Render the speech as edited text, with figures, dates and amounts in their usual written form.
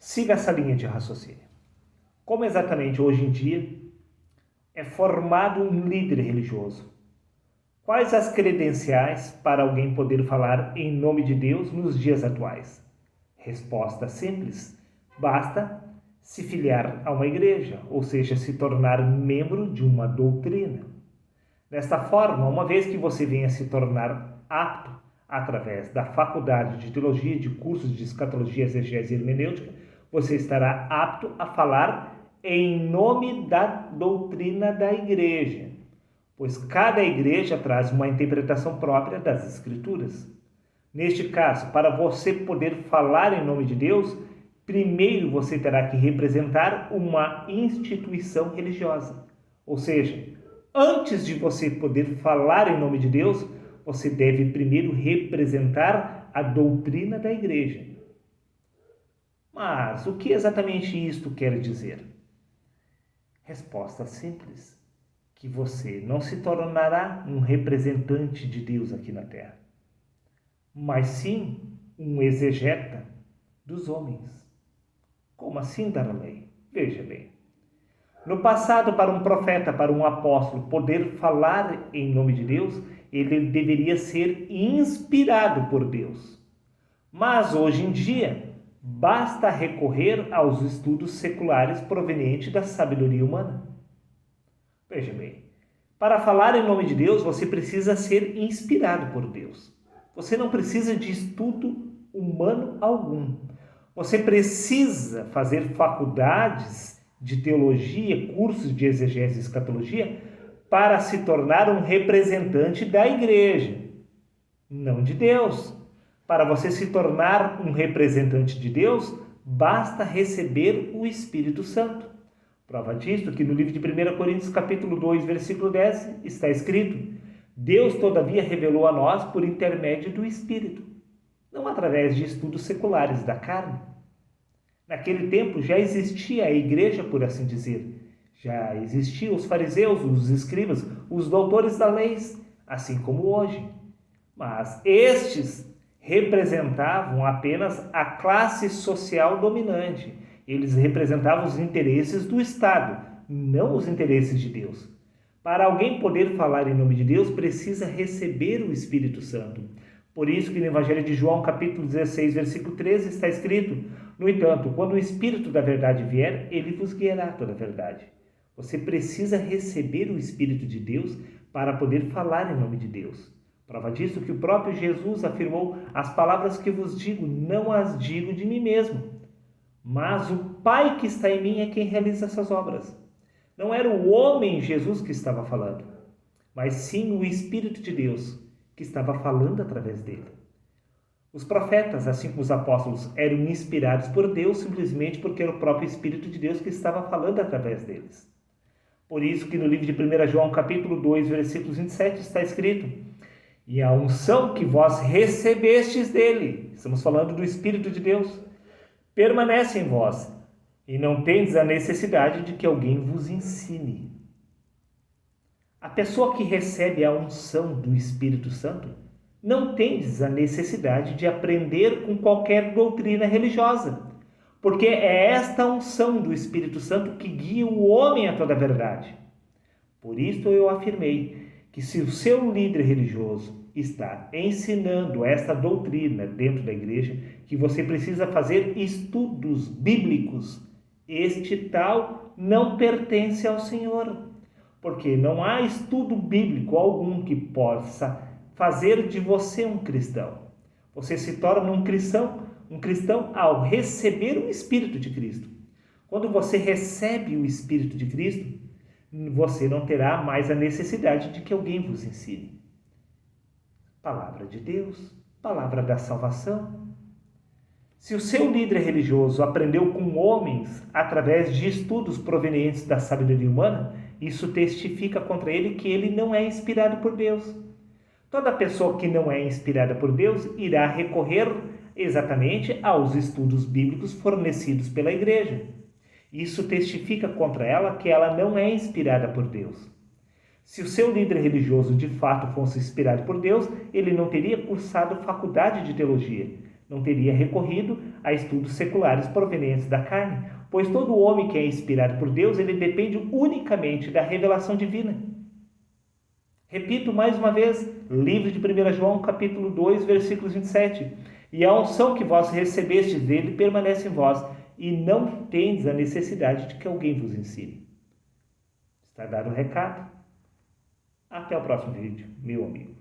Siga essa linha de raciocínio. Como exatamente hoje em dia é formado um líder religioso? Quais as credenciais para alguém poder falar em nome de Deus nos dias atuais? Resposta simples: basta se filiar a uma igreja, ou seja, se tornar membro de uma doutrina. Desta forma, uma vez que você venha se tornar apto através da faculdade de teologia, de cursos de escatologia, exegese e hermenêutica, você estará apto a falar em nome da doutrina da igreja, pois cada igreja traz uma interpretação própria das Escrituras. Neste caso, para você poder falar em nome de Deus, primeiro você terá que representar uma instituição religiosa. Ou seja, antes de você poder falar em nome de Deus, você deve primeiro representar a doutrina da igreja. Mas o que exatamente isto quer dizer? Resposta simples: que você não se tornará um representante de Deus aqui na terra, mas sim um exegeta dos homens. Como assim, Darley? Veja bem. No passado, para um profeta, para um apóstolo poder falar em nome de Deus, ele deveria ser inspirado por Deus. Mas hoje em dia, basta recorrer aos estudos seculares provenientes da sabedoria humana. Veja bem, para falar em nome de Deus, você precisa ser inspirado por Deus. Você não precisa de estudo humano algum. Você precisa fazer faculdades de teologia, cursos de exegese e escatologia, para se tornar um representante da igreja, não de Deus. Para você se tornar um representante de Deus, basta receber o Espírito Santo. Prova disto que no livro de 1 Coríntios, capítulo 2, versículo 10, está escrito: Deus, todavia, revelou a nós por intermédio do Espírito, não através de estudos seculares da carne. Naquele tempo já existia a igreja, por assim dizer. Já existiam os fariseus, os escribas, os doutores da lei, assim como hoje. Mas estes representavam apenas a classe social dominante. Eles representavam os interesses do Estado, não os interesses de Deus. Para alguém poder falar em nome de Deus, precisa receber o Espírito Santo. Por isso que no Evangelho de João, capítulo 16, versículo 13, está escrito: no entanto, quando o Espírito da verdade vier, ele vos guiará toda a verdade. Você precisa receber o Espírito de Deus para poder falar em nome de Deus. Prova disso que o próprio Jesus afirmou: as palavras que vos digo, não as digo de mim mesmo, mas o Pai que está em mim é quem realiza essas obras. Não era o homem Jesus que estava falando, mas sim o Espírito de Deus que estava falando através dele. Os profetas, assim como os apóstolos, eram inspirados por Deus simplesmente porque era o próprio Espírito de Deus que estava falando através deles. Por isso que no livro de 1 João, capítulo 2, versículo 27, está escrito: e a unção que vós recebestes dele, estamos falando do Espírito de Deus, permanece em vós, e não tendes a necessidade de que alguém vos ensine. A pessoa que recebe a unção do Espírito Santo não tendes a necessidade de aprender com qualquer doutrina religiosa, porque é esta unção do Espírito Santo que guia o homem a toda a verdade. Por isso eu afirmei que se o seu líder religioso está ensinando esta doutrina dentro da igreja, que você precisa fazer estudos bíblicos, este tal não pertence ao Senhor, porque não há estudo bíblico algum que possa fazer de você um cristão. Você se torna um cristão ao receber o Espírito de Cristo. Quando você recebe o Espírito de Cristo, você não terá mais a necessidade de que alguém vos ensine. Palavra de Deus, palavra da salvação. Se o seu líder religioso aprendeu com homens através de estudos provenientes da sabedoria humana, isso testifica contra ele que ele não é inspirado por Deus. Toda pessoa que não é inspirada por Deus irá recorrer exatamente aos estudos bíblicos fornecidos pela igreja. Isso testifica contra ela que ela não é inspirada por Deus. Se o seu líder religioso de fato fosse inspirado por Deus, ele não teria cursado faculdade de teologia, não teria recorrido a estudos seculares provenientes da carne, pois todo homem que é inspirado por Deus, ele depende unicamente da revelação divina. Repito mais uma vez, livro de 1 João, capítulo 2, versículos 27. E a unção que vós recebestes dele permanece em vós, e não tendes a necessidade de que alguém vos ensine. Está dado o recado? Até o próximo vídeo, meu amigo.